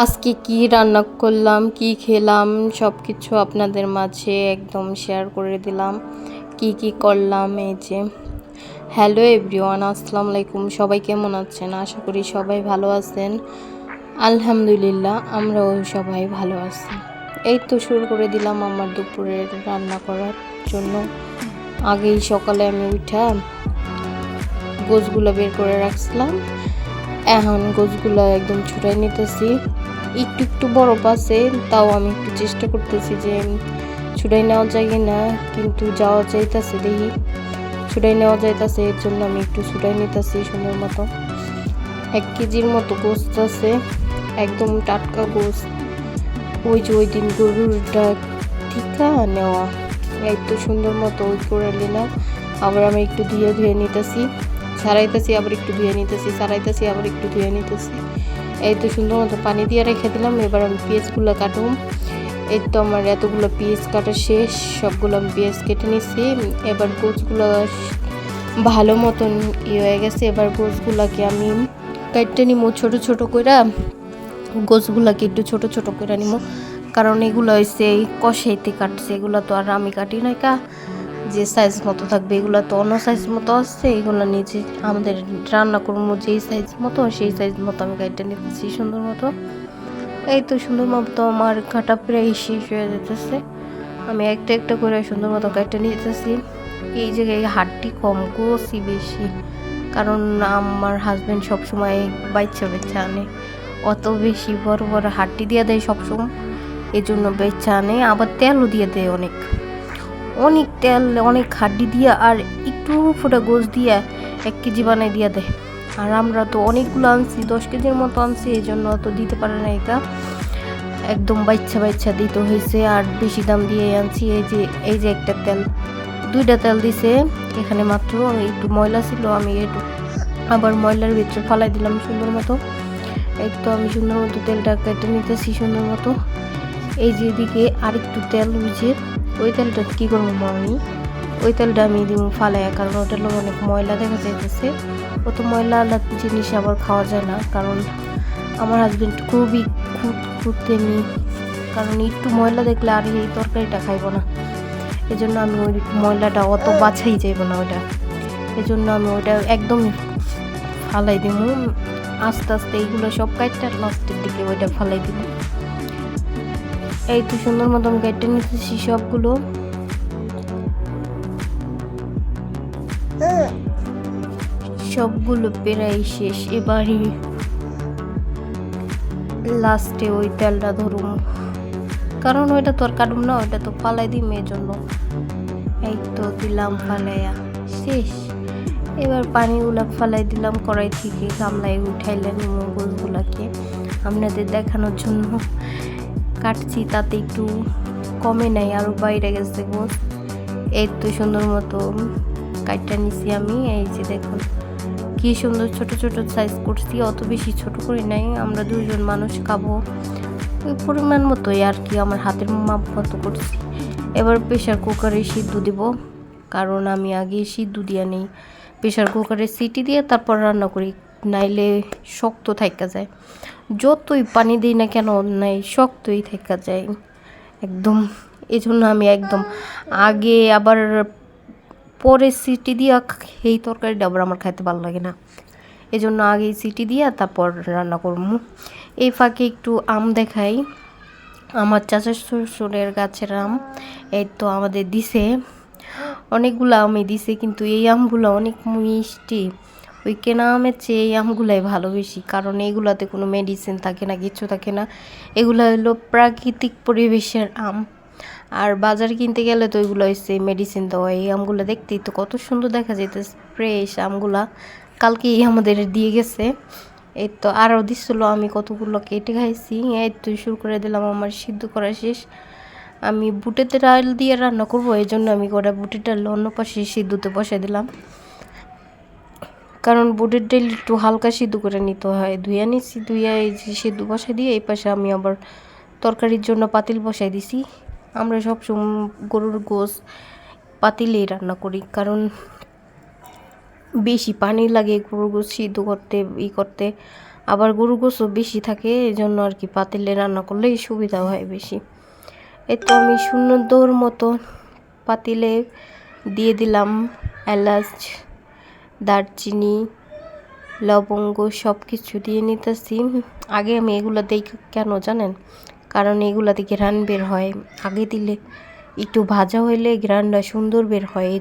আজকে কি রান্না করলাম, কি খেলাম সব কিছু আপনাদের মাঝে একদম শেয়ার করে দিলাম। কি করলাম এই যে। হ্যালো এভরিওয়ান, আসসালামু আলাইকুম। সবাই কেমন আছেন? আশা করি সবাই ভালো আছেন। আলহামদুলিল্লাহ, আমরাও সবাই ভালো আছি। এই তো শুরু করে দিলাম আমার দুপুরের রান্না করার জন্য। আগেই সকালে আমি উঠা গোছগুলো বের করে রাখছিলাম। এখন গোছগুলো একদম ছুটাই নিতেছি। একটু বরফ আছে, তাও আমি একটু চেষ্টা করতেছি যে ছুটাই নেওয়া যায় না, কিন্তু যাওয়া যাইতেছে, দেখি ছুটাই নেওয়া যাইতেছে। এর জন্য আমি একটু ছুটাই নিতেছি সুন্দর মতো। 1 কেজির মতো গোস্ত আছে, একদম টাটকা গোস্ত। ওই যে ওই দিন গরুরটা ঠিকা নেওয়া, এই তো সুন্দর মতো ওই করে নিলাম। আবার আমি একটু ধুয়ে নিতেছি, ছাড়াইতেছি, আবার একটু ধুয়ে নিতেছি, ছাড়াইতেছি, আবার একটু ধুয়ে নিতেছি। এই তো সুন্দর মতো পানি দিয়ে রেখে দিলাম। এবার আমি পেঁয়াজগুলো কাটুম। এই তো আমার এতগুলো পেঁয়াজ কাটা শেষ, সবগুলো আমি পেঁয়াজ কেটে নিচ্ছি। এবার গোছগুলো ভালো মতন হয়ে গেছে। এবার গোছগুলোকে আমি কাটতে নিবো ছোট ছোট করে। গোছগুলোকে একটু ছোট ছোট করে নিবো, কারণ এগুলো হচ্ছে কষাইতে কাটছে, এগুলো তো আর আমি কাটি না কা যে সাইজ মতো থাকবে, এগুলো তো অন্য সাইজ মতো আসছে। এগুলো নিচে আমাদের রান্না করবো যেই সাইজ মতো, সেই সাইজ মতো আমি কাটতে নিতেছি সুন্দর মতো। এই তো সুন্দর মতো আমার কাটা প্রায় শেষ হয়ে যেতেছে। আমি একটা করে সুন্দর মতো কাটতে নিতেছি। এই জায়গায় হাড্ডি কম, গোসই বেশি, কারণ আমার হাজব্যান্ড সবসময় বাচ্চা আনে, অত বেশি বড় বড় হাড্ডি দিয়ে দেয় সবসময়, এই জন্য বাচ্চা আনে। আবার তেলও দিয়ে দেয় অনেক অনেক তেল, অনেক হাড্ডি দিয়ে আর একটু ফোটা গোশ দিয়ে 1 কেজি বানাই দিয়ে দেয়। আর আমরা তো অনেকগুলো আনছি, 10 কেজির মতো আনছি, এই জন্য তো দিতে পারে না, এটা একদম বাচ্চা দিতে হয়েছে। আর বেশি দাম দিয়ে আনছি। এই যে একটা তেল, 2টা তেল দিছে এখানে মাত্র। একটু ময়লা ছিল, আমি একটু আবার ময়লার ভিতরে ফালাই দিলাম সুন্দর মতো। এই তো আমি সুন্দর মতো তেলটা কেটে নিতেছি সুন্দর মতো। এই যে এদিকে আরেকটু তেল বুঝে, ওই তেলটা কী করবো আমি, ওই তেলটা আমি দিব ফালাই, কারণ ওটার অনেক ময়লা দেখা যাইতেছে। অত ময়লা জিনিস আবার খাওয়া যায় না, কারণ আমার হাজবেন্ড খুবই খুঁতখুঁতেনি, কারণ একটু ময়লা দেখলে আর এই তরকারিটা খাইব না। এই জন্য আমি ওই ময়লাটা অত বাছাই যাইব না ওটা, এই জন্য আমি ওটা একদম ফালাই দিব। আস্তে আস্তে এইগুলো সব কাটটা লাস্টের দিকে ওইটা ফালাই দিব। এই তো সুন্দর মতো আমি কেটে নিতেছি সবগুলো। সবগুলো প্রায় শেষ, এবারই লাস্টে ওই তেলটা ধরুম, কারণ ওইটা তো আর কাটুম না, ওইটা তো ফালাই দিই মেয়ের জন্য। এই তো দিলাম ফালাইয়া শেষ। এবার পানিগুলা ফালাই দিলাম কড়াই থেকে, গামলায় উঠাইলেন গোছগুলাকে আপনাদের দেখানোর জন্য কাটছি, তাতে একটু কমে নাই, আরও বাইরে গেছে গোছ। এই তো সুন্দর মতো কাটটা নিছি আমি। এই যে দেখুন কি সুন্দর ছোট ছোট সাইজ করছি, অত বেশি ছোট করি নাই, আমরা 2জন মানুষ খাবো ওই পরিমাণ মতোই আর কি, আমার হাতের মাপ মতো করছি। এবার প্রেশার কুকারে সিদ্ধ দিব, কারণ আমি আগে সিদ্ধ দিয়ে নেই, প্রেশার কুকারে সিটি দিয়ে তারপর রান্না করি, নাইলে শক্ত থাইকা যায়। যতই পানি দিই না কেন নাই, শক্তই থাইকা যায় একদম। এই জন্য আমি একদম আগে আবার পরে সিটি দিয়া এই তরকারিটা আবার আমার খাইতে ভালো লাগে না, এই জন্য আগে সিটি দিয়া তারপর রান্না করবো। এই ফাঁকে একটু আম দেখাই, আমার চাচা শ্বশুরের গাছের আম। এই তো আমাদের দিছে অনেকগুলো আমই দিছে, কিন্তু এই আমগুলো অনেক মিষ্টি, ওই কেনা আমের চেয়ে এই আমগুলাই ভালো বেশি, কারণ এইগুলাতে কোনো মেডিসিন থাকে না, কিছু থাকে না। এগুলো হলো প্রাকৃতিক পরিবেশের আম, আর বাজারে কিনতে গেলে তো এগুলো হচ্ছে মেডিসিন দেওয়া। এই আমগুলো দেখতেই তো কত সুন্দর দেখা যাইতেছে, ফ্রেশ আমগুলা কালকেই আমাদের দিয়ে গেছে। এই তো আরও দিচ্ছিল, আমি কতগুলো কেটে খাইছি। এই তো শুরু করে দিলাম, আমার সিদ্ধ করা শেষ। আমি বুটের ডাল দিয়ে রান্না করবো, এই জন্য আমি গোটা বুটের ডাল অন্য পাশে সিদ্ধতে বসাই দিলাম, কারণ বুটের ডাল একটু হালকা সিদ্ধ করে নিতে হয়। ধুয়ে নিচ্ছি, ধুয়ে এই যে সিদ্ধ বসাই দিয়ে এই পাশে আমি আবার তরকারির জন্য পাতিল বসাই দিছি। আমরা সবসময় গরুর গোশ পাতিলেই রান্না করি, কারণ বেশি পানি লাগে গরুর গোশ সিদ্ধ করতে করতে, আবার গরু গোশও বেশি থাকে, এই জন্য আর কি পাতিলে রান্না করলেই সুবিধা হয় বেশি। এই তো আমি সুন্দর মতো পাতিলে দিয়ে দিলাম এলাচ, দারচিনি, লবঙ্গ সব কিছু দিয়ে নিতেছি। আগে আমি এগুলো দিই কেন জানেন? কারণ এগুলা থেকে ঘ্রাণ বের হয়, আগে দিলে একটু ভাজা হইলে ঘ্রাণটা সুন্দর বের হয়। এই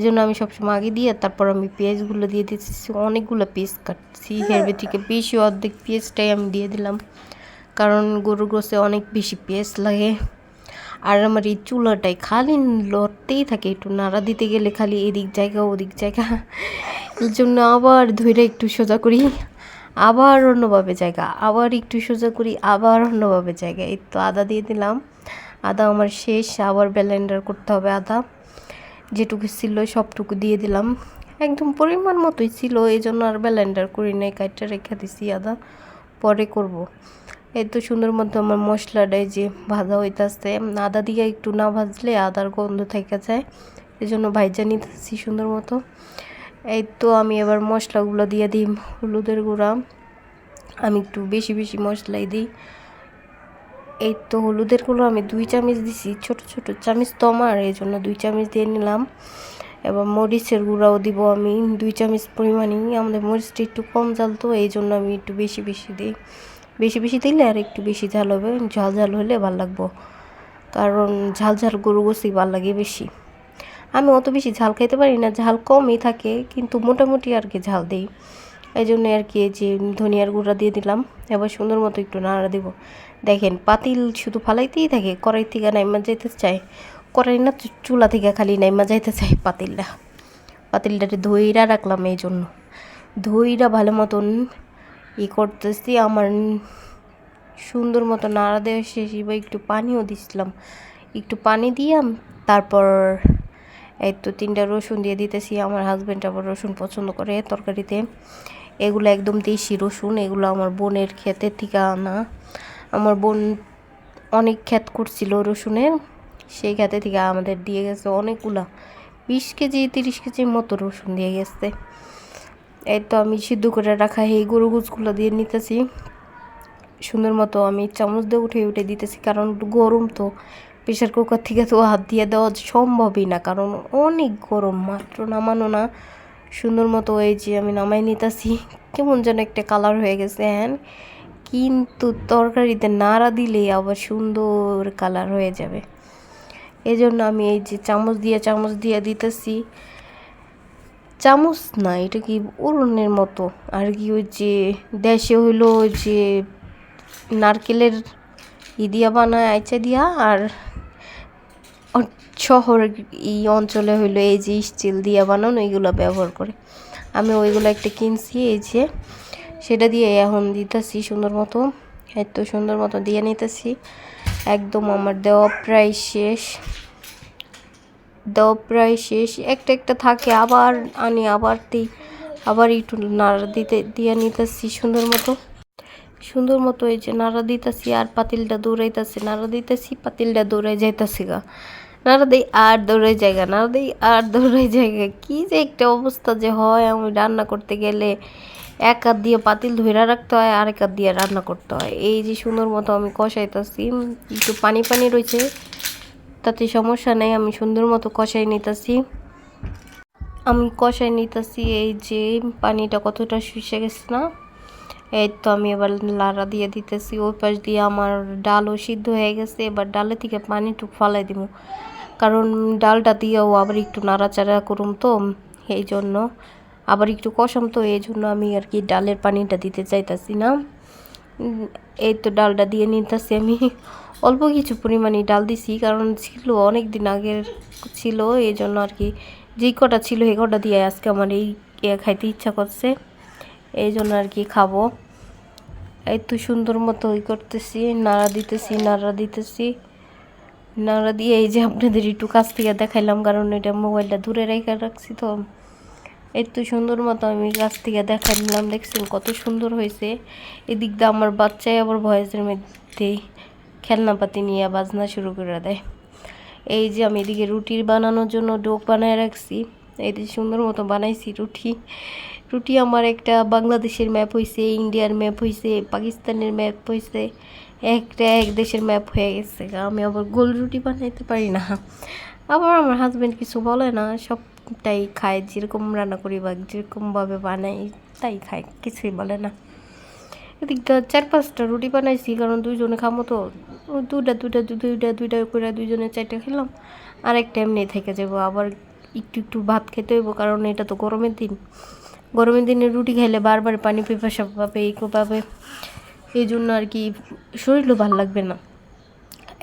জন্য আমি সবসময় আগে দিয়ে তারপর আমি পেঁয়াজগুলো দিয়ে দিতেছি। অনেকগুলো পেঁয়াজ কাটছি, এর থেকে বেশি অর্ধেক পেঁয়াজটাই আমি দিয়ে দিলাম, কারণ গরুর গোশে অনেক বেশি পেঁয়াজ লাগে। আর আমার এই চুলাটাই খালি লড়তেই থাকে, একটু নাড়া দিতে গেলে খালি এদিক জায়গা ওদিক জায়গা, এর জন্য আবার ধরে একটু সোজা করি, আবার অন্যভাবে জায়গা, আবার একটু সোজা করি, আবার অন্যভাবে জায়গা। এই তো আদা দিয়ে দিলাম, আদা আমার শেষ, আবার ব্লেন্ডার করতে হবে। আদা যেটুকু ছিল সবটুকু দিয়ে দিলাম, একদম পরিমাণ মতোই ছিল, এই জন্য আর ব্লেন্ডার করি নাই, কাটটা রেখে দিছি, আদা পরে করব। এই তো সুন্দর মতো আমার মশলাটাই যে ভাজা হইতেছে, আদা দিয়ে একটু না ভাজলে আদার গন্ধ থেকে যায়, এই জন্য ভাইজা নিতেছি সুন্দর মতো। এই তো আমি এবার মশলাগুলো দিয়ে দিই। হলুদের গুঁড়া আমি একটু বেশি বেশি মশলাই দিই। এই তো হলুদের গুঁড়ো আমি 2 চামচ দিছি, ছোট ছোট চামচ তো আমার, এই জন্য 2 চামচ দিয়ে নিলাম। এবার মরিচের গুঁড়াও দিব আমি 2 চামচ পরিমাণই, আমাদের মরিচটা একটু কম ঝাল তো, এই জন্য আমি একটু বেশি বেশি দিই। বেশি বেশি দিলে আর একটু বেশি ঝাল হবে, ঝাল ঝাল হলে ভালো লাগবো, কারণ ঝাল ঝাল গরু গোশই ভালো লাগে বেশি। আমি অত বেশি ঝাল খাইতে পারি না, ঝাল কমই থাকে, কিন্তু মোটামুটি আর কি ঝাল দিই, এই জন্য আর কি যে ধনিয়ার গুঁড়া দিয়ে দিলাম। এবার সুন্দর মতো একটু নাড়া দিব। দেখেন পাতিল শুধু ফালাইতেই থাকে, কড়াই থেকে নাইমা যাইতে চায়, কড়াই না চুলা থেকে খালি নাইমা যাইতে চায় পাতিলটাতে ধইরা রাখলাম, এই জন্য ধইরা ভালো মতন করতেছি। আমার সুন্দর মতো নাড়া দেওয়া শেষ, এবার একটু পানিও দিছিলাম, একটু পানি দিয়াম, তারপর এই তো 3টা রসুন দিয়ে দিতেছি। আমার হাজব্যান্ড আবার রসুন পছন্দ করে তরকারিতে, এগুলো একদম দেশি রসুন, এগুলো আমার বোনের ক্ষেতের থেকে আনা। আমার বোন অনেক ক্ষেত করছিল রসুনের, সেই ক্ষেতে থেকে আমাদের দিয়ে গেছে অনেকগুলা, 20 কেজি 30 কেজির মতো রসুন দিয়ে গেছে। এই তো আমি সিদ্ধ করে রাখা এই গরু গোশগুলো দিয়ে নিতেছি সুন্দর মতো, আমি চামচ দিয়ে উঠে উঠে দিতেছি, কারণ গরম তো, প্রেশার কুকার থেকে তো হাত দিয়ে দেওয়া সম্ভবই না, কারণ অনেক গরম, মাত্র নামানো না। সুন্দর মতো এই যে আমি নামাই নিতেছি, কেমন যেন একটা কালার হয়ে গেছে হ্যাঁ, কিন্তু তরকারিতে নাড়া দিলেই আবার সুন্দর কালার হয়ে যাবে, এই জন্য আমি এই যে চামচ দিয়ে দিতেছি। চামচ না, এটা কি উড়নের মতো আর কি, ওই যে দেশে হইলো ওই যে নারকেলের দিয়া বানায় আইচা দিয়া, আর শহর এই অঞ্চলে হইলো এই যে স্টিল দিয়া বানানো, এইগুলো ব্যবহার করে। আমি ওইগুলো একটা কিনছি, এই যে সেটা দিয়ে এখন দিতেছি সুন্দর মতো। এত সুন্দর মতো দিয়ে নিতেছি, একদম আমার দেওয়া প্রায় শেষ, একটা একটা থাকে, আবার আনি, আবার দিই, আবার একটু নাড়া দিয়ে নিতেছি সুন্দর মতো এই যে নাড়া দিতেছি, আর পাতিলটা দৌড়াইতেছি, নাড়া দিতেছি, পাতিলটা দৌড়াই যাইতেছি গা, নাড়া দিই আর দৌড়াই জায়গা, নাড়া দিই আর দৌড়াই জায়গা, কি যে একটা অবস্থা যে হয়। আমি রান্না করতে গেলে এক হাত দিয়ে পাতিল ধরে রাখতে হয়, আরেক হাত দিয়ে রান্না করতে হয়। এই যে সুন্দর মতো আমি কষাইতেছি, একটু পানি পানি রয়েছে, তাতে সমস্যা নেই, আমি সুন্দর মতো কষাই নিতেছি। এই যে পানিটা কতটা শুষে গেছে না, এই তো আমি এবার লাড়া দিয়ে দিতেছি। ওই পাশ দিয়ে আমার ডালও সিদ্ধ হয়ে গেছে, এবার ডালের থেকে পানিটুক ফালাই দিব, কারণ ডালটা দিয়েও আবার একটু নাড়াচাড়া করুম তো, এই জন্য আবার একটু কষাম তো, এই জন্য আমি আর কি ডালের পানিটা দিতে চাইতাছি না। এই তো ডালটা দিয়ে নিতেছি আমি, অল্প কিছু পরিমাণে ডাল দিছি, কারণ ছিল অনেক দিন আগের ছিল, এই জন্য আর কি যেই কটা ছিল এই কটা দিয়ে আজকে আমার এই খাইতে ইচ্ছা করছে, এই জন্য আর কি খাবো। এই তো সুন্দর মতো করতেছি, নাড়া দিয়ে এই যে আপনাদের একটু কাছ থেকে দেখাইলাম, কারণ এটা মোবাইলটা দূরে রেখে রাখছি তো। এই তো সুন্দর মতো আমি কাছ থেকে দেখাই নিলাম, দেখছেন কত সুন্দর হয়েছে। এদিক দিয়ে আমার বাচ্চাই আবার ভয়েসের মধ্যে খেলনাপাতি নিয়ে বাজনা শুরু করে দেয়। এই যে আমি এদিকে রুটির বানানোর জন্য ডো বানায় রাখছি, এই যে সুন্দর মতো বানাইছি রুটি আমার একটা বাংলাদেশের ম্যাপ হয়েছে, ইন্ডিয়ার ম্যাপ হয়েছে, পাকিস্তানের ম্যাপ হয়েছে, একটা এক দেশের ম্যাপ হয়ে গেছে। আমি আবার গোল রুটি বানাইতে পারি না। আবার আমার হাজব্যান্ড কিছু বলে না, সবটাই খায়, যেরকম রান্না করি বা যেরকমভাবে বানাই তাই খায়, কিছুই বলে না। এদিকটা 4-5টা রুটি বানাইছি, কারণ দুইজনে খামো তো। দুইটা দুইটা দুইটা দুইটা করে দুইজনে 4টা খেলাম, আর একটা এমনি থেকে যাবো। আবার একটু একটু ভাত খেতে হইব, কারণ এটা তো গরমের দিন। গরমের দিনে রুটি খাইলে বারবার পানি পিপাসা পাবে, ইকো পাবে, এই জন্য আর কি শরীরও ভালো লাগবে না।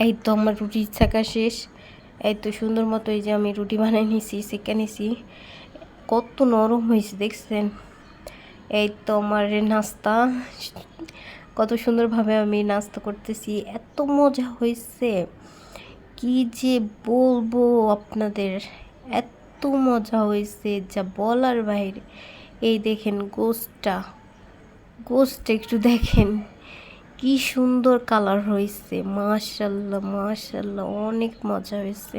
এই তো আমার রুটি ছাকা শেষ। এই তো সুন্দর মতো এই যে আমি রুটি বানাই নিছি, সেঁকে নিছি, কত নরম হয়েছে দেখছেন। এই তো আমার নাস্তা, কত সুন্দরভাবে আমি নাস্তা করতেছি, এত মজা হয়েছে কি যে বলবো আপনাদের, এত মজা হয়েছে যা বলার বাইরে। এই দেখেন গোশটটা একটু দেখেন, কি সুন্দর কালার হয়েছে, মাশাল্লাহ মাশাল্লাহ, অনেক মজা হয়েছে।